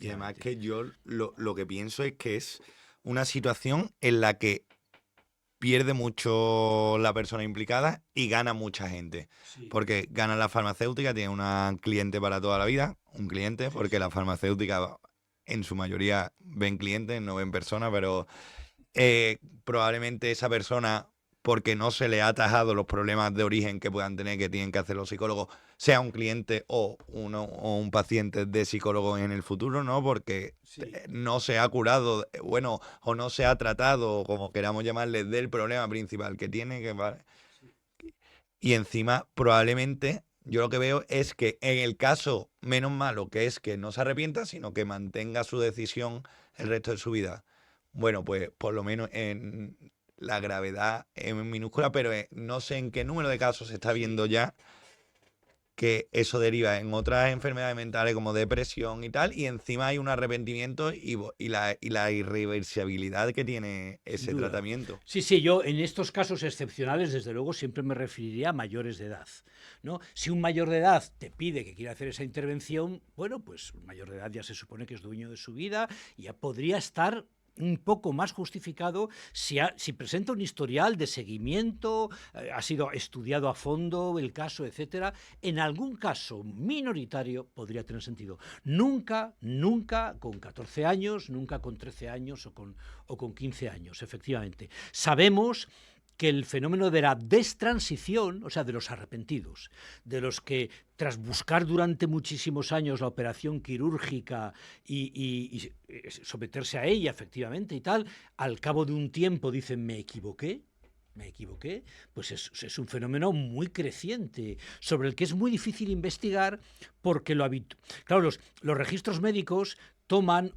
Y además efectivamente. que yo lo que pienso es que es una situación en la que pierde mucho la persona implicada y gana mucha gente. Sí, Porque gana la farmacéutica, tiene un cliente para toda la vida, un cliente, sí, porque la sí. farmacéutica en su mayoría ven clientes, no ven personas, pero probablemente esa persona, porque no se le ha atajado los problemas de origen que puedan tener, que tienen que hacer los psicólogos, sea un cliente o un paciente de psicólogo en el futuro, ¿no? Porque Sí, no se ha curado, bueno, o no se ha tratado, o como queramos llamarle, del problema principal que tiene, que vale. sí. Y encima, probablemente, yo lo que veo es que en el caso menos malo, que es que no se arrepienta, sino que mantenga su decisión el resto de su vida. Bueno, pues por lo menos en la gravedad en minúscula, pero no sé en qué número de casos se está viendo Sí. ya que eso deriva en otras enfermedades mentales como depresión y tal, y encima hay un arrepentimiento y la irreversibilidad que tiene Sin ese duda. tratamiento. Sí, sí, yo en estos casos excepcionales, desde luego, siempre me referiría a mayores de edad, ¿no? Si un mayor de edad te pide que quiera hacer esa intervención, bueno, pues un mayor de edad ya se supone que es dueño de su vida y ya podría estar un poco más justificado si presenta un historial de seguimiento, ha sido estudiado a fondo el caso, etcétera. En algún caso minoritario podría tener sentido. Nunca, nunca con 14 años, nunca con 13 años o con 15 años, efectivamente. Sabemos que el fenómeno de la destransición, o sea, de los arrepentidos, de los que tras buscar durante muchísimos años la operación quirúrgica y someterse a ella, efectivamente, y tal, al cabo de un tiempo dicen, me equivoqué, pues es un fenómeno muy creciente, sobre el que es muy difícil investigar, porque claro, los registros médicos toman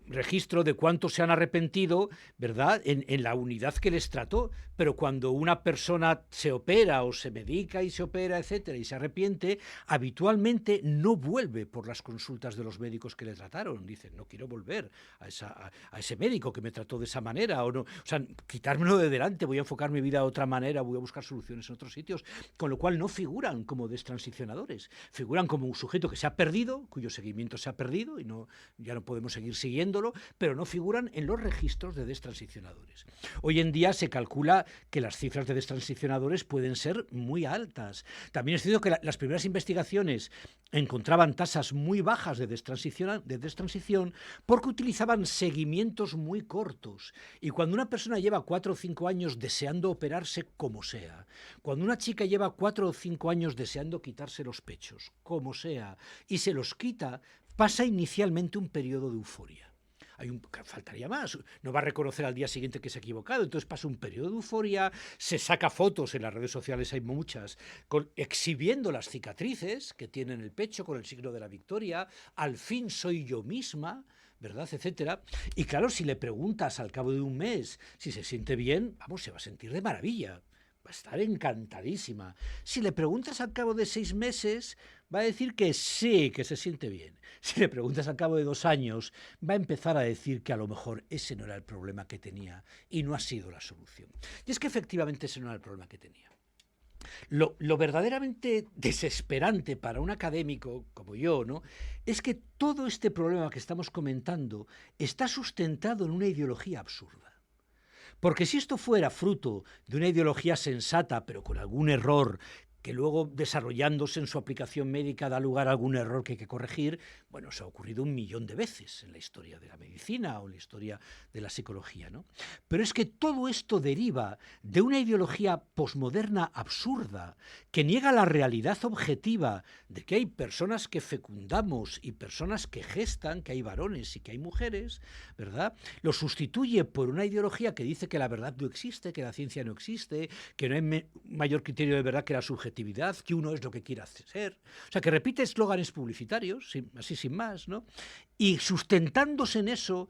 registro de cuántos se han arrepentido, ¿verdad? En la unidad que les trató. Pero cuando una persona se opera o se medica y se opera, etcétera, y se arrepiente, habitualmente no vuelve por las consultas de los médicos que le trataron. Dicen, no quiero volver a ese médico que me trató de esa manera, o no, o sea, quitármelo de delante, voy a enfocar mi vida de otra manera, voy a buscar soluciones en otros sitios, con lo cual no figuran como destransicionadores, figuran como un sujeto que se ha perdido, cuyo seguimiento se ha perdido y no, ya no podemos seguir siguiéndolo, pero no figuran en los registros de destransicionadores. Hoy en día se calcula que las cifras de destransicionadores pueden ser muy altas. También es cierto que las primeras investigaciones encontraban tasas muy bajas de destransición porque utilizaban seguimientos muy cortos. Y cuando una persona lleva 4 o 5 años deseando operarse como sea, cuando una chica lleva 4 o 5 años deseando quitarse los pechos, como sea, y se los quita, pasa inicialmente un periodo de euforia. Faltaría más, no va a reconocer al día siguiente que se ha equivocado, entonces pasa un periodo de euforia, se saca fotos, en las redes sociales hay muchas, exhibiendo las cicatrices que tiene en el pecho con el signo de la victoria, al fin soy yo misma, ¿verdad? Etcétera. Y claro, si le preguntas al cabo de un mes si se siente bien, vamos, se va a sentir de maravilla. Va a estar encantadísima. Si le preguntas al cabo de 6 meses, va a decir que sí, que se siente bien. Si le preguntas al cabo de 2 años, va a empezar a decir que a lo mejor ese no era el problema que tenía y no ha sido la solución. Y es que efectivamente ese no era el problema que tenía. Lo verdaderamente desesperante para un académico como yo, ¿no? Es que todo este problema que estamos comentando está sustentado en una ideología absurda. Porque si esto fuera fruto de una ideología sensata, pero con algún error, que luego desarrollándose en su aplicación médica da lugar a algún error que hay que corregir, bueno, eso ha ocurrido 1 millón de veces en la historia de la medicina o en la historia de la psicología, ¿no? Pero es que todo esto deriva de una ideología posmoderna absurda que niega la realidad objetiva de que hay personas que fecundamos y personas que gestan, que hay varones y que hay mujeres, ¿verdad? Lo sustituye por una ideología que dice que la verdad no existe, que la ciencia no existe, que no hay mayor criterio de verdad que la subjetividad, que uno es lo que quiera ser. O sea, que repite eslóganes publicitarios, así sin más, ¿no? Y sustentándose en eso,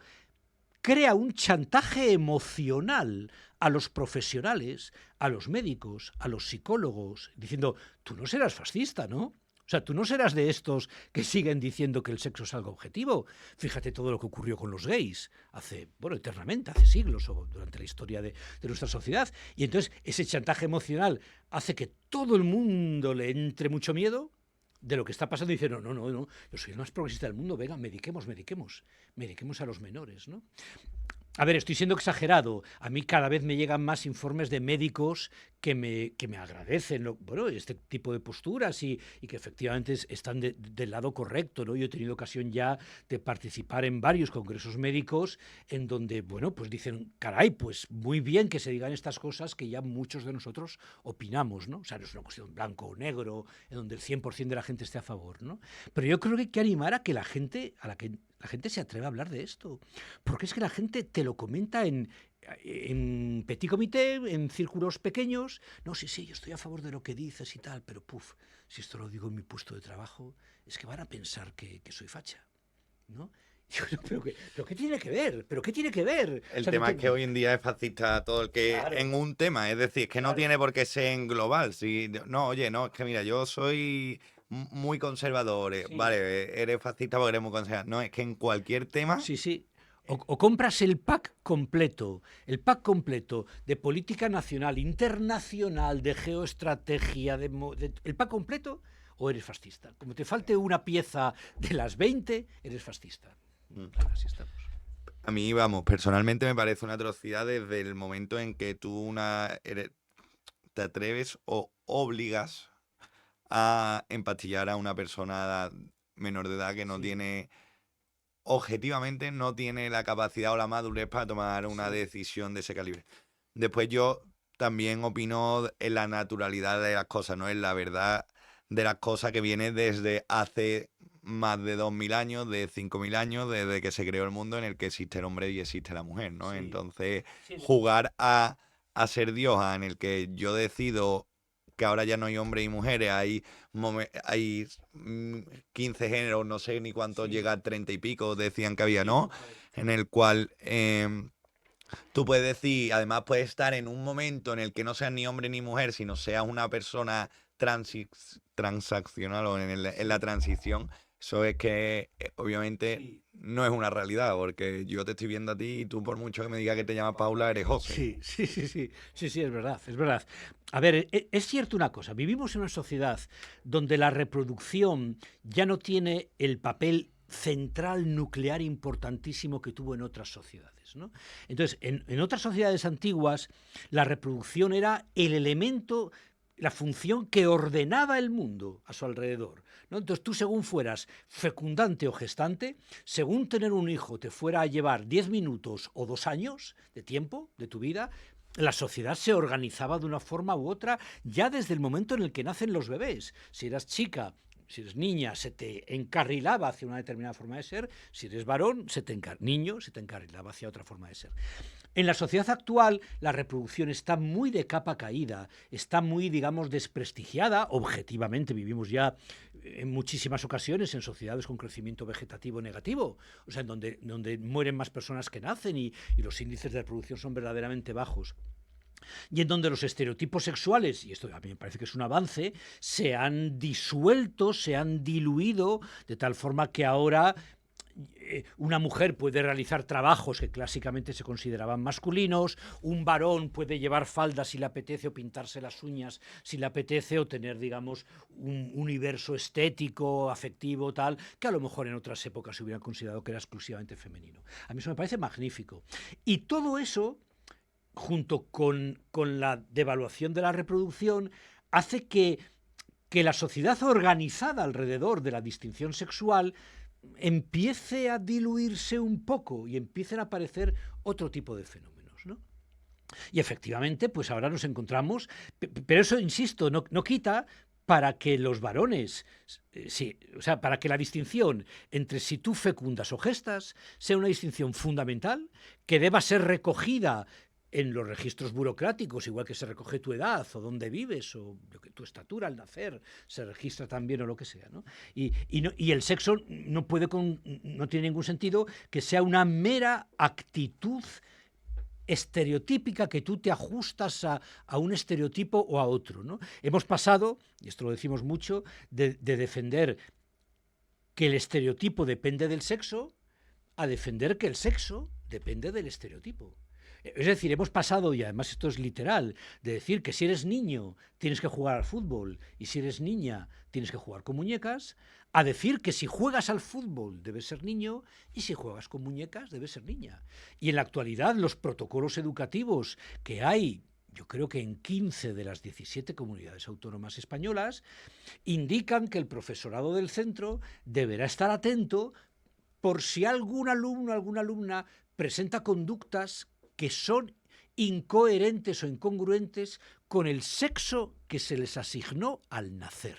crea un chantaje emocional a los profesionales, a los médicos, a los psicólogos, diciendo, tú no serás fascista, ¿no? O sea, tú no serás de estos que siguen diciendo que el sexo es algo objetivo. Fíjate todo lo que ocurrió con los gays hace, bueno, eternamente, hace siglos o durante la historia de nuestra sociedad. Y entonces ese chantaje emocional hace que todo el mundo le entre mucho miedo, de lo que está pasando y dice, no, no, no, no, yo soy el más progresista del mundo, venga, mediquemos a los menores, ¿no? A ver, estoy siendo exagerado. A mí cada vez me llegan más informes de médicos que me agradecen bueno, este tipo de posturas y que efectivamente están del lado correcto, ¿no? Yo he tenido ocasión ya de participar en varios congresos médicos en donde, bueno, pues dicen, caray, pues muy bien que se digan estas cosas que ya muchos de nosotros opinamos, ¿no? O sea, no es una cuestión blanco o negro, en donde el 100% de la gente esté a favor, ¿no? Pero yo creo que hay que animar a que la gente se atreva a hablar de esto. Porque es que la gente te lo comenta en petit comité, en círculos pequeños. No, sí, sí, yo estoy a favor de lo que dices y tal, pero puf, si esto lo digo en mi puesto de trabajo, es que van a pensar que soy facha, ¿no? ¿Pero qué tiene que ver? ¿Pero qué tiene que ver? El O sea, tema es que hoy en día es fascista todo el que Claro, en un tema, es decir, que no claro. tiene por qué ser en global. Si, no, oye, no, es que mira, yo soy muy conservador, Sí, vale, eres fascista porque eres muy conservador. No, es que en cualquier tema, sí, sí. O compras el pack completo de política nacional, internacional, de geoestrategia, el pack completo, o eres fascista. Como te falte una pieza de las 20, eres fascista. mm, Claro, así estamos. a mí, vamos, personalmente me parece una atrocidad desde el momento en que tú te atreves o obligas a empastillar a una persona menor de edad que no Sí, tiene, objetivamente, no tiene la capacidad o la madurez para tomar una sí, decisión de ese calibre. Después yo también opino en la naturalidad de las cosas, no en la verdad de las cosas que viene desde hace más de 2000 años, de 5000 años, desde que se creó el mundo en el que existe el hombre y existe la mujer, ¿no? sí. Entonces, Sí, jugar a ser Dios, en el que yo decido que ahora ya no hay hombres y mujeres, hay 15 géneros, no sé ni cuántos, sí, llega a 30 y pico, decían que había, sí, ¿no? por ahí. En el cual tú puedes decir, además puedes estar en un momento en el que no seas ni hombre ni mujer, sino seas una persona transaccional o en la Sí, transición. Eso es que obviamente sí. no es una realidad, porque yo te estoy viendo a ti y tú por mucho que me digas que te llamas Paula, eres José. Sí, sí, sí, sí, sí, sí, es verdad, es verdad. A ver, es cierto una cosa, vivimos en una sociedad donde la reproducción ya no tiene el papel central nuclear importantísimo que tuvo en otras sociedades, ¿no? Entonces, en otras sociedades antiguas, la reproducción era el elemento, la función que ordenaba el mundo a su alrededor, ¿no? Entonces, tú según fueras fecundante o gestante, según tener un hijo te fuera a llevar 10 minutos o 2 años de tiempo de tu vida, la sociedad se organizaba de una forma u otra ya desde el momento en el que nacen los bebés. Si eras chica, si eres niña, se te encarrilaba hacia una determinada forma de ser. Si eres varón, niño, se te encarrilaba hacia otra forma de ser. En la sociedad actual, la reproducción está muy de capa caída, está muy, digamos, desprestigiada. Objetivamente, vivimos ya en muchísimas ocasiones en sociedades con crecimiento vegetativo negativo, o sea, donde mueren más personas que nacen y los índices de reproducción son verdaderamente bajos. Y en donde los estereotipos sexuales, y esto a mí me parece que es un avance, se han disuelto, se han diluido, de tal forma que ahora una mujer puede realizar trabajos que clásicamente se consideraban masculinos, un varón puede llevar faldas si le apetece o pintarse las uñas si le apetece o tener, digamos, un universo estético, afectivo, tal, que a lo mejor en otras épocas se hubiera considerado que era exclusivamente femenino. A mí eso me parece magnífico. Y todo eso, junto con la devaluación de la reproducción, hace que la sociedad organizada alrededor de la distinción sexual empiece a diluirse un poco y empiecen a aparecer otro tipo de fenómenos, ¿no? Y efectivamente, pues ahora nos encontramos, pero eso, insisto, no quita para que los varones, sí, o sea, para que la distinción entre si tú fecundas o gestas sea una distinción fundamental que deba ser recogida en los registros burocráticos, igual que se recoge tu edad o dónde vives o tu estatura al nacer, se registra también o lo que sea, ¿no? Y el sexo no tiene ningún sentido que sea una mera actitud estereotípica que tú te ajustas a un estereotipo o a otro, ¿no? Hemos pasado, y esto lo decimos mucho, de defender que el estereotipo depende del sexo a defender que el sexo depende del estereotipo. Es decir, hemos pasado, y además esto es literal, de decir que si eres niño tienes que jugar al fútbol y si eres niña tienes que jugar con muñecas, a decir que si juegas al fútbol debes ser niño y si juegas con muñecas debes ser niña. Y en la actualidad los protocolos educativos que hay, yo creo que en 15 de las 17 comunidades autónomas españolas, indican que el profesorado del centro deberá estar atento por si algún alumno, alguna alumna presenta conductas que son incoherentes o incongruentes con el sexo que se les asignó al nacer.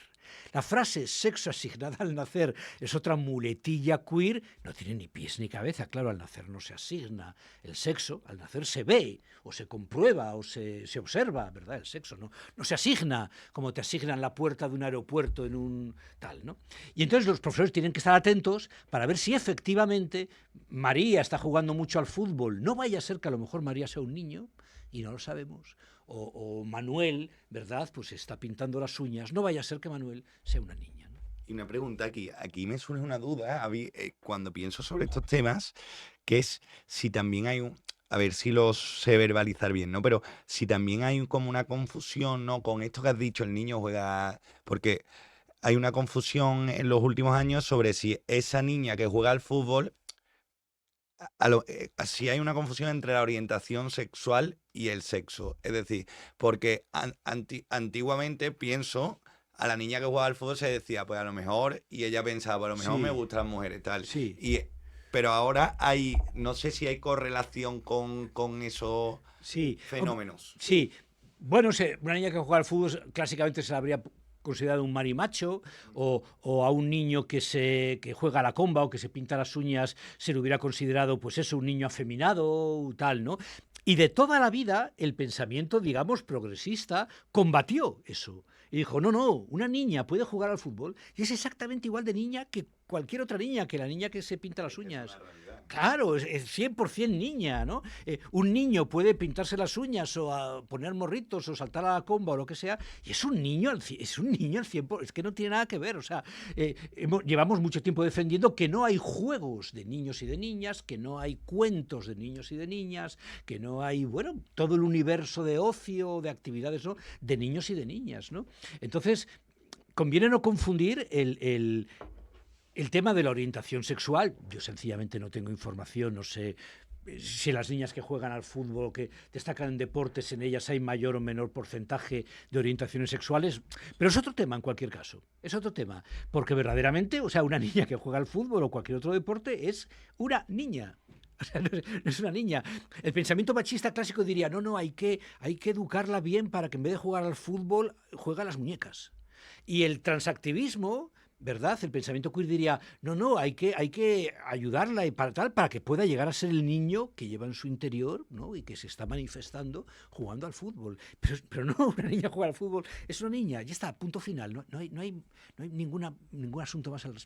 La frase sexo asignada al nacer es otra muletilla queer, no tiene ni pies ni cabeza. Claro, al nacer no se asigna el sexo, al nacer se ve o se comprueba o se observa, ¿verdad? El sexo no se asigna como te asignan la puerta de un aeropuerto en un tal, ¿no? Y entonces los profesores tienen que estar atentos para ver si efectivamente María está jugando mucho al fútbol. No vaya a ser que a lo mejor María sea un niño y no lo sabemos. O Manuel, ¿verdad? Pues está pintando las uñas. No vaya a ser que Manuel sea una niña, ¿no? Y una pregunta aquí me surge una duda, cuando pienso sobre estos temas, que es si también hay a ver si los sé verbalizar bien, ¿no? Pero si también hay como una confusión, ¿no? Con esto que has dicho, el niño juega, porque hay una confusión en los últimos años sobre si esa niña que juega al fútbol, si hay una confusión entre la orientación sexual y el sexo. Es decir, porque antiguamente pienso, a la niña que jugaba al fútbol se decía, pues a lo mejor, y ella pensaba, pues a lo mejor me Sí, gustan las mujeres, tal. sí, Pero ahora no sé si hay correlación con esos sí. fenómenos. Sí. Bueno, una niña que juega al fútbol clásicamente se la habría considerado un marimacho, o a un niño que juega a la comba o que se pinta las uñas se le hubiera considerado, pues eso, un niño afeminado, tal, ¿no? Y de toda la vida el pensamiento, digamos, progresista combatió eso. Y dijo, no, una niña puede jugar al fútbol y es exactamente igual de niña que cualquier otra niña, que la niña que se pinta las Es que es una uñas. realidad. Claro, es 100% niña, ¿no? Un niño puede pintarse las uñas o poner morritos o saltar a la comba o lo que sea, y es un niño es un niño al 100%, es que no tiene nada que ver. O sea, llevamos mucho tiempo defendiendo que no hay juegos de niños y de niñas, que no hay cuentos de niños y de niñas, que no hay, bueno, todo el universo de ocio, de actividades, ¿no? De niños y de niñas, ¿no? Entonces, conviene no confundir el tema de la orientación sexual. Yo sencillamente no tengo información, no sé si las niñas que juegan al fútbol o que destacan en deportes, en ellas hay mayor o menor porcentaje de orientaciones sexuales, pero es otro tema en cualquier caso, es otro tema, porque verdaderamente, o sea, una niña que juega al fútbol o cualquier otro deporte es una niña. O sea, no es una niña. El pensamiento machista clásico diría, no, hay que educarla bien para que en vez de jugar al fútbol, juegue a las muñecas. Y el transactivismo, ¿verdad? El pensamiento queer diría, no, hay que ayudarla y para tal, para que pueda llegar a ser el niño que lleva en su interior, ¿no? Y que se está manifestando jugando al fútbol. Pero no, una niña juega al fútbol, es una niña, ya está, punto final, no hay ningún asunto más al respecto.